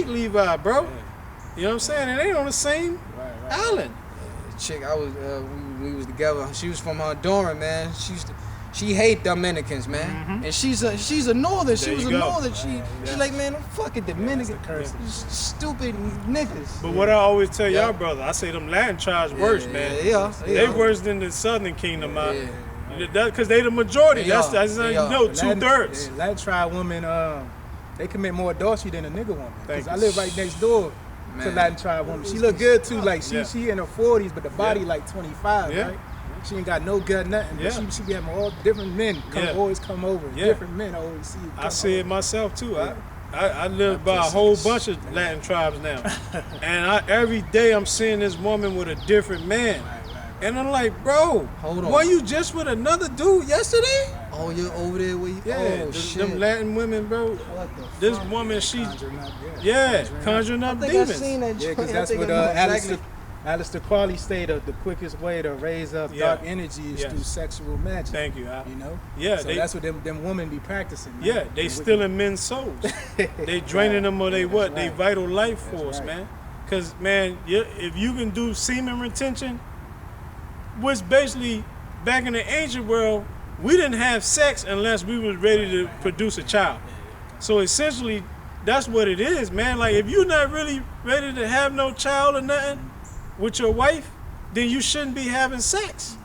meet Levi, bro. Yeah. You know what I'm saying? And they on the same island. The chick I was, we was together. She was from Honduras, man. She hate Dominicans, man. And she's a northern. She was a northern. She like, man, fucking Dominican, stupid niggas. But what I always tell y'all, brother, I say them Latin tribes worse, man. They worse than the Southern Kingdom. Because they the majority. That's how you know, 2/3. Latin tribe women, they commit more adultery than a nigga woman. Thank you. I live right next door to Latin tribe woman. She look good too. Like she in her 40s, but the body like 25, right? She ain't got no gut, nothing. But she be having all different men always come over. Different men always see you. I see it myself too. I live by a whole bunch of Latin tribes now, and every day I'm seeing this woman with a different man, and I'm like, bro, hold on. Were you just with another dude yesterday? Oh, you're over there with you? Yeah, them Latin women, bro. What the this fuck? woman, she's conjuring up I think demons. I've seen that. Yeah, because that's what Aleister Crowley stated, the quickest way to raise up dark energy is through sexual magic. Thank you. You know? Yeah. So that's what them women be practicing. Man. Yeah, they stealing men's souls. They draining them of they vital life force, man. Because, man, if you can do semen retention, which basically, back in the ancient world, we didn't have sex unless we was ready to produce a child. So essentially, that's what it is, man. Like, if you're not really ready to have no child or nothing with your wife, then you shouldn't be having sex.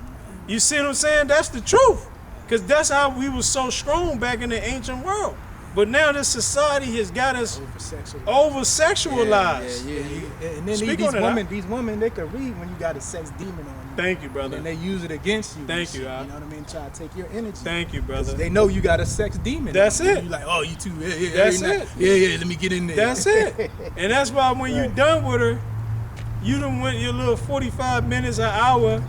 You see what I'm saying? That's the truth. Because that's how we was so strong back in the ancient world. But now this society has got us over-sexualized. And then these women, they can read when you got a sex demon on you. Thank you, brother. And they use it against you. Thank you, You know what I mean? Try to take your energy. Thank you, brother. They know you got a sex demon. That's it. You like, oh, you too. That's it. Yeah, let me get in there. That's it. And that's why when you done with her, you done went your little 45 minutes, an hour.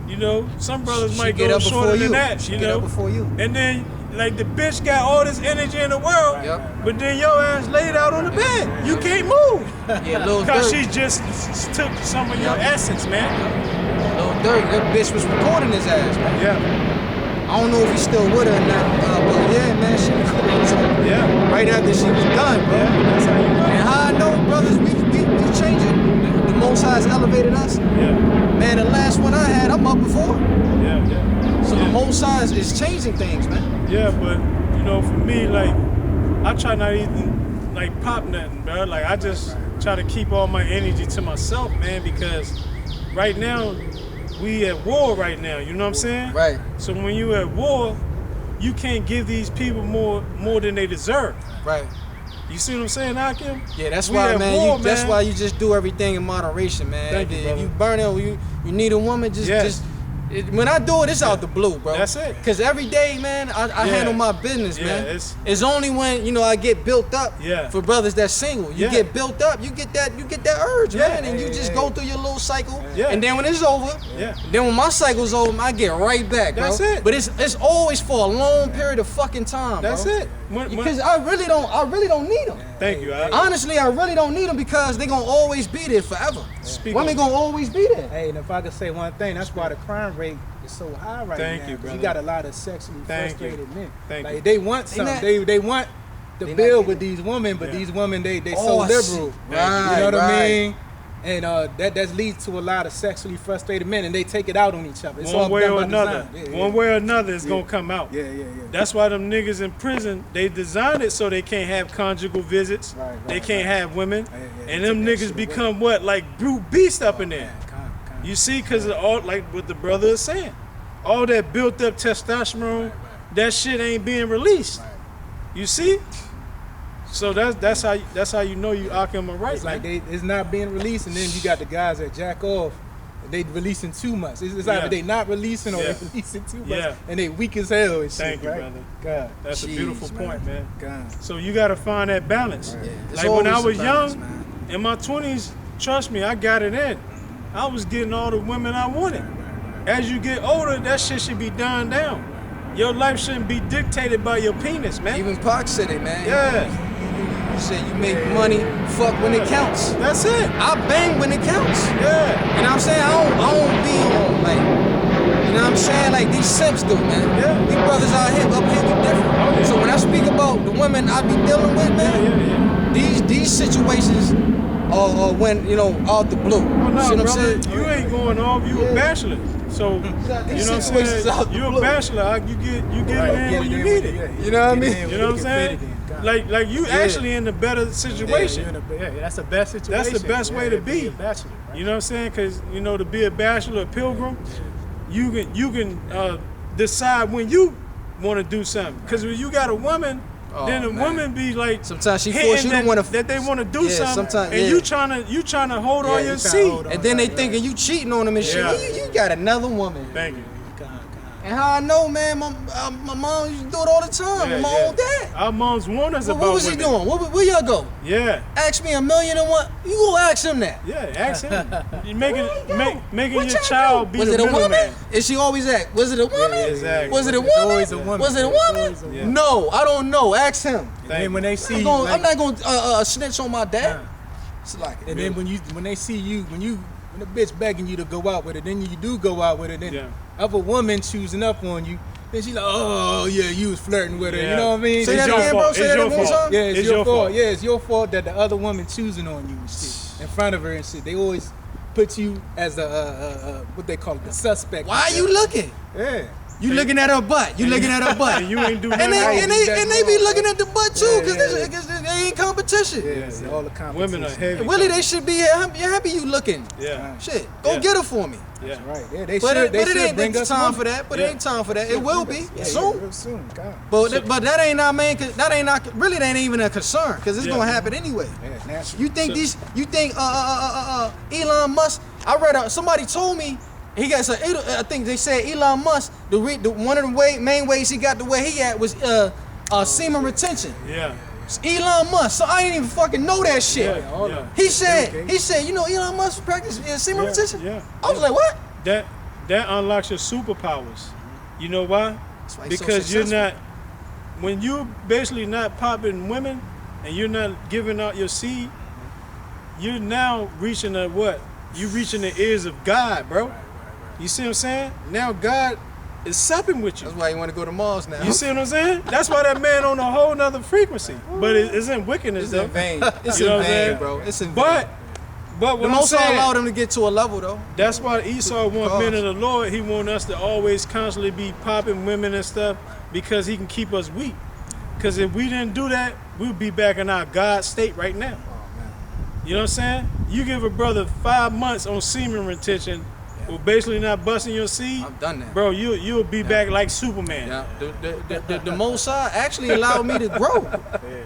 You know, some brothers might go shorter than that, you know. Before you. And then, like, the bitch got all this energy in the world, but then your ass laid out on the bed. You can't move. Because she just took some of your essence, man. Lil Durk, that bitch was recording his ass, man. Yeah. I don't know if he's still with her or not, but yeah, man, she recorded something. Yeah. Right after she was done, bro. Yeah, that's how you know. And how I know, brothers, we changing. The Most High has elevated us. Yeah. Man, the last one I had, I'm up before. Yeah. So the Most High is changing things, man. Yeah, but, you know, for me, like, I try not even, like, pop nothing, bro. Like, I just try to keep all my energy to myself, man, because right now, we at war right now, you know what I'm saying? Right. So when you at war, you can't give these people more than they deserve. Right. You see what I'm saying, Hakim? Yeah, that's why, man. That's why you just do everything in moderation, man. Thank you, brother. If you burn it, you need a woman, when I do it, it's out the blue, bro. That's it. Cause every day, man, I handle my business, man. It's only when, you know, I get built up for brothers that's single. You get built up, you get that urge, man, and you just go through your little cycle. And then when it's over, then when my cycle's over, I get right back, bro. That's it. But it's always for a long period of fucking time, bro. That's it. Because I really don't need them. Thank you. Honestly, I really don't need them because they're gonna always be there forever. Women gonna always be there. Hey, and if I could say one thing, that's why the crime rate is so high right now. Thank you, brother. You got a lot of sexually frustrated men. Thank you. They want something. They want to build with these women, but these women they so liberal. Right, you know what I mean? And that leads to a lot of sexually frustrated men, and they take it out on each other. It's One way or another. One way or another, it's gonna come out. Yeah. That's why them niggas in prison, they designed it so they can't have conjugal visits. They can't have women. And them niggas become what? Like brute beast up in there. You see, because of all, like what the brother is saying. All that built up testosterone, that shit ain't being released. You see? So that's how you know you Akim are right. It's like it's not being released, and then you got the guys that jack off. They releasing too much. It's either they not releasing or they releasing too much, and they weak as hell and shit. Thank you, right? brother. God, that's a beautiful point, man. God. So you got to find that balance. Right. Like when I was young, in my 20s, trust me, I got it in. I was getting all the women I wanted. As you get older, that shit should be done down. Your life shouldn't be dictated by your penis, man. Even Pac said it, man. Yeah. You said you make money, fuck when it counts. That's it. I bang when it counts. Yeah. You know what I'm saying? I don't be on, like, you know what I'm saying? Like these simps do, man. Yeah. These brothers out here, we different. Oh, yeah. So when I speak about the women I be dealing with, man, these situations are when, you know, out the blue. Oh, no, see what brother, I'm saying? you ain't going off. You a bachelor. So, you know what I'm saying? You a bachelor. You get in when you need it. You know what I mean? You know what I'm saying? Like you actually in the better situation. Yeah, that's the best situation. That's the best way to be. A bachelor, right? You know what I'm saying? Because, you know, to be a bachelor, a pilgrim, you can decide when you want to do something. Because when you got a woman, then the woman be like, sometimes she force you to want to that they want to do something, and you trying to hold on your seat, and then they thinking you cheating on them and shit. Well, you got another woman. Thank you. And how I know, man, my mom used to do it all the time. Yeah, my old dad. Our moms warn us about what was he doing? Where y'all go? Yeah. Ask me 1,000,001. You go ask him that. Yeah, ask him. You making your child be was the it a woman? man. And she always asked, was it a woman? Yeah, exactly. Was it a woman? Always a woman. Was it a woman? Yeah. No, I don't know. Ask him. And when they see you, I'm not gonna snitch on my dad. It's like, and then when they see you, when the bitch begging you to go out with her, then you do go out with her, then of a woman choosing up on you, then she's like, oh yeah, you was flirting with her. You know what I mean? Say that again, bro. Say that one more time. Yeah, it's your fault. Yeah, it's your fault that the other woman choosing on you and shit in front of her and shit. They always put you as a what they call it, the suspect. Why are you looking? Yeah. You looking at her butt. You looking at her butt. And you ain't do nothing. And they be looking at the butt too, because they ain't competition. Yeah, all the competition. Women are heavy. Really, they should be happy you looking. Yeah. Shit, go get her for me. Yeah. Right. Yeah, It ain't time for that. But it ain't time for that. It will be soon. Real soon. God. But that ain't our main. That ain't even a concern, because it's gonna happen anyway. Yeah, naturally. You think Elon Musk? I read somebody told me. He got. I think they said Elon Musk. One of the main ways he got the way he at was semen retention. Yeah. Elon Musk. So I didn't even fucking know that shit. Yeah. He said, you know, Elon Musk practice semen retention. Yeah. I was like, what? That unlocks your superpowers. You know why? Because you're not. When you basically not popping women and you're not giving out your seed, you're now reaching what? You reaching the ears of God, bro. You see what I'm saying? Now God is supping with you. That's why you want to go to Mars now. You see what I'm saying? That's why that man on a whole nother frequency. But it's in wickedness, It's though. in vain. It's You know in what I'm saying? vain, bro. It's in vain. But what the I'm Most High saying, allowed him to get to a level, though. that's why Esau want men of the Lord. He want us to always constantly be popping women and stuff because he can keep us weak. Because if we didn't do that, we'd be back in our God state right now. You know what I'm saying? You give a brother 5 months on semen retention, or basically not busting your seed. I've done that, bro. You'll be back like Superman. Yeah. The Most High actually allowed me to grow.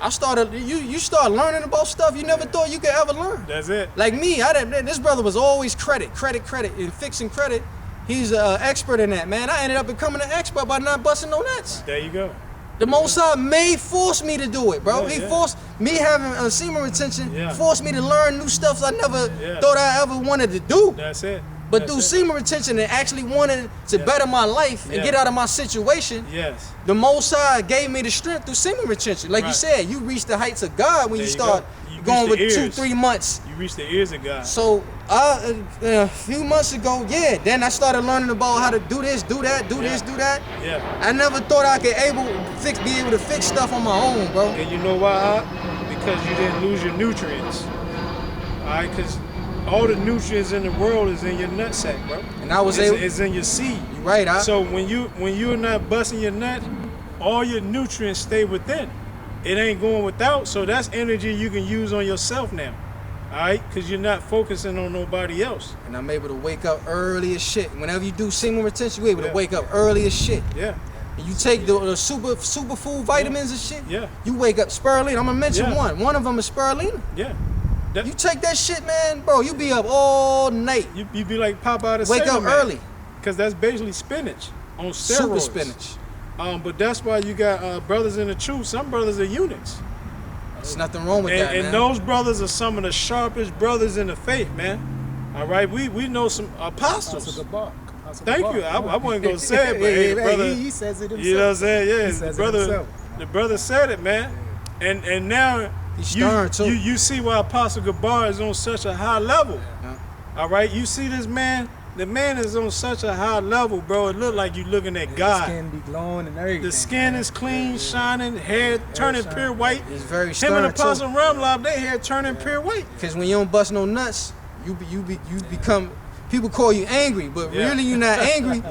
I started. You start learning about stuff you never thought you could ever learn. That's it. Like me, this brother was always credit, and fixing credit. He's an expert in that, man. I ended up becoming an expert by not busting no nuts. There you go. The Most High forced me to do it, bro. He forced me having a semen retention, forced me to learn new stuff I never thought I ever wanted to do. That's it. But through semen retention and actually wanting to better my life and get out of my situation, the Most High gave me the strength through semen retention. Like you said, you reach the heights of God when you start going with 2-3 months. You reach the ears of God. So a few months ago, then I started learning about how to do this, do that, do this, do that. Yeah. I never thought I could be able to fix stuff on my own, bro. And you know why? Because you didn't lose your nutrients. All right, because all the nutrients in the world is in your nutsack, bro. And I was able. It's in your seed. You're right. So when you're not busting your nut, all your nutrients stay within. It ain't going without. So that's energy you can use on yourself now. All right, because you're not focusing on nobody else. And I'm able to wake up early as shit. Whenever you do semen retention, you're able to wake up early as shit. Yeah. And you take the superfood vitamins and shit. Yeah. You wake up spirulina. I'm gonna mention one. One of them is spirulina. Yeah. You take that shit, man, bro. You be up all night. You be like pop out of wake up early. Because that's basically spinach on steroids. Super spinach. But that's why you got brothers in the truth. Some brothers are eunuchs. There's nothing wrong with that, man. And those brothers are some of the sharpest brothers in the faith, man. All right, we know some apostles. Thank you. I wasn't gonna say it, but hey, brother, he says it himself. You know what I'm saying? Yeah, the brother said it, man. And now you see why Apostle Gabar is on such a high level. Yeah. All right, you see this man the man is on such a high level, bro. It look like you looking at God. The skin be glowing and everything. The skin is clean, shining, hair turning pure white. It's very stern. Him and Apostle Ramlob, their hair turning pure white. Because when you don't bust no nuts, you become. People call you angry, but really you're not angry.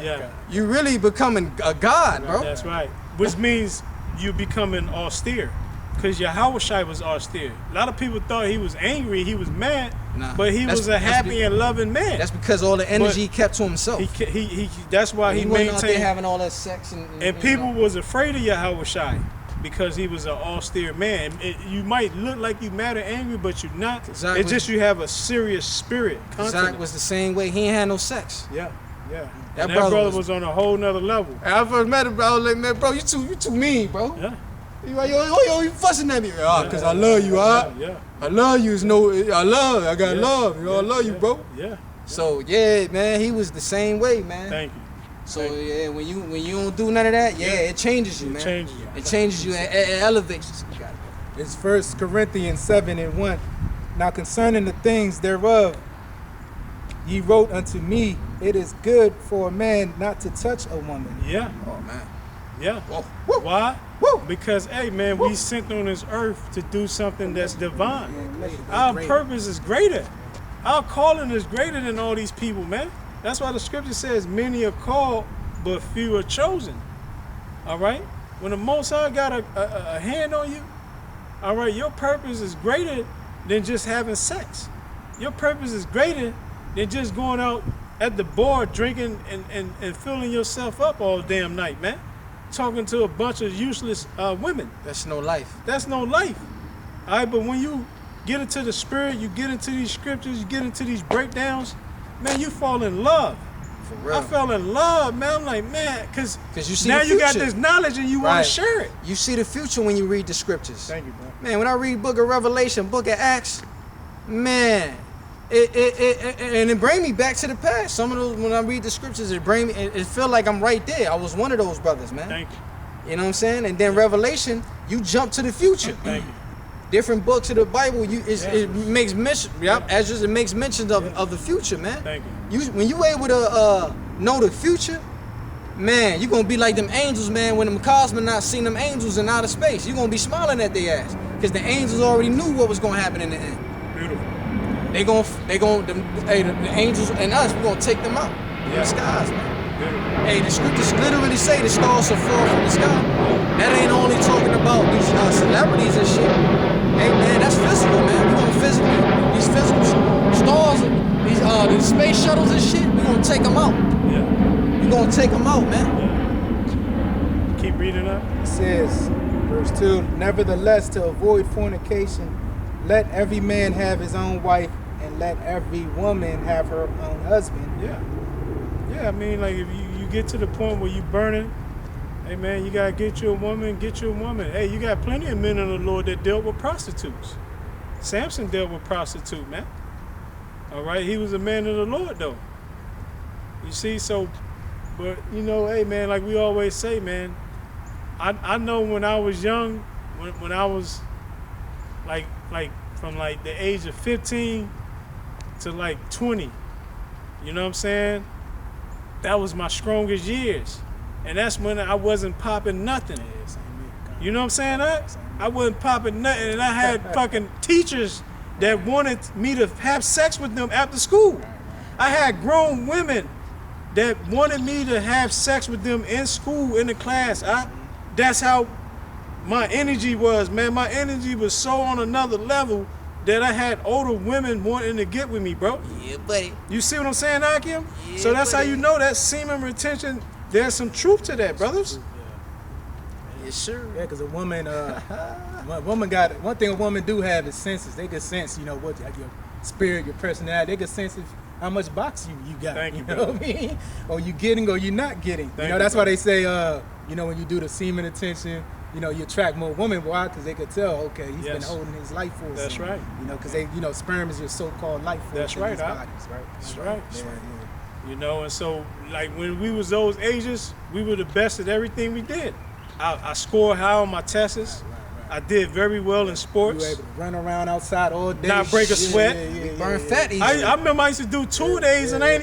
You really becoming a god, bro. That's right. Which means you becoming austere. Because Yahushua was austere. A lot of people thought he was angry, he was mad, but he was a happy and loving man. That's because all the energy he kept to himself. That's why he maintained. Out there having all that sex and people was afraid of Yahushua because he was an austere man. You might look like you mad or angry, but you're not. It's just you have a serious spirit. Zach was the same way. He ain't had no sex. Yeah. That brother was on a whole nother level. I first met him, bro. I was like, man, bro, you too mean, bro. Yeah. You like, yo, you fussing at me? Cause I love you, huh? Yeah. I love you. I got love. You know, I love you, bro. Yeah. So yeah, man, he was the same way, man. Thank you. So yeah, when you don't do none of that, it changes you, man. It changes you. It elevates you. It's 1 Corinthians 7:1. Now concerning the things thereof, ye wrote unto me, it is good for a man not to touch a woman. Yeah. Oh man. Yeah. Whoa. Why? Woo. Because, hey, man, we sent on this earth to do something that's divine. Our purpose is greater. Our calling is greater than all these people, man. That's why the scripture says many are called, but few are chosen. All right? When the Most High got a hand on you, all right, your purpose is greater than just having sex. Your purpose is greater than just going out at the bar drinking and filling yourself up all damn night, man. Talking to a bunch of useless women. That's no life. That's no life. All right, but when you get into the spirit, you get into these scriptures, you get into these breakdowns, man, you fall in love. For real. I fell in love, man. I'm like, man, because you see now the you got future. this knowledge and you want to share it. You see the future when you read the scriptures. Thank you, bro. Man, when I read Book of Revelation, Book of Acts, man, it bring me back to the past. Some of those, when I read the scriptures, it feel like I'm right there. I was one of those brothers, man. Thank you. You know what I'm saying? And then Revelation, you jump to the future. Thank you. Different books of the Bible, it makes mention. It makes mention of the future, man. Thank you. When you able to know the future, man, you gonna be like them angels, man. When them cosmonauts seen them angels in outer space, you gonna be smiling at their ass because the angels already knew what was gonna happen in the end. Beautiful. The angels and us, we're gonna take them out in the skies, man. Beautiful. Hey, the scriptures literally say the stars will fall from the sky. That ain't only talking about these celebrities and shit. Hey, man, that's physical, man. We gonna these physical stars, these space shuttles and shit, we gonna take them out. Yeah. We gonna take them out, man. Yeah. Keep reading up. It says, verse 2, nevertheless, to avoid fornication, let every man have his own wife, and let every woman have her own husband. Yeah. Yeah, I mean, like, if you get to the point where you burning, hey, man, you got to get you a woman, Hey, you got plenty of men in the Lord that dealt with prostitutes. Samson dealt with prostitute, man. All right? He was a man of the Lord, though. You see, so, but, you know, hey, man, like we always say, man, I know when I was young, when I was, like from, like, the age of 15 to, like, 20, you know what I'm saying? That was my strongest years. And that's when I wasn't popping nothing. You know what I'm saying? I wasn't popping nothing. And I had fucking teachers that wanted me to have sex with them after school. I had grown women that wanted me to have sex with them in school, in the class. That's how my energy was, man. My energy was so on another level that I had older women wanting to get with me, bro. Yeah, buddy. You see what I'm saying, Akim? Yeah, so that's buddy. how you know that semen retention, there's some truth to that, brothers. Yes, sir. Yeah, because a woman, one thing a woman do have is senses. They can sense, you know, what like your spirit, your personality. They can sense how much box you got. Thank you, know what I mean? Or you getting or you not getting. That's why they say, you know, when you do the semen retention, you know, you attract more women. Why? Because they could tell, okay, he's been holding his life force. That's right. You know, because sperm is your so-called life force. That's right, in these bodies, right? That's right. Yeah. You know, and so, like, when we was those ages, we were the best at everything we did. I scored high on my tests. Right. I did very well in sports. You were able to run around outside all day. Not break a sweat. Burn fat easily. I remember I used to do 2 days and I ain't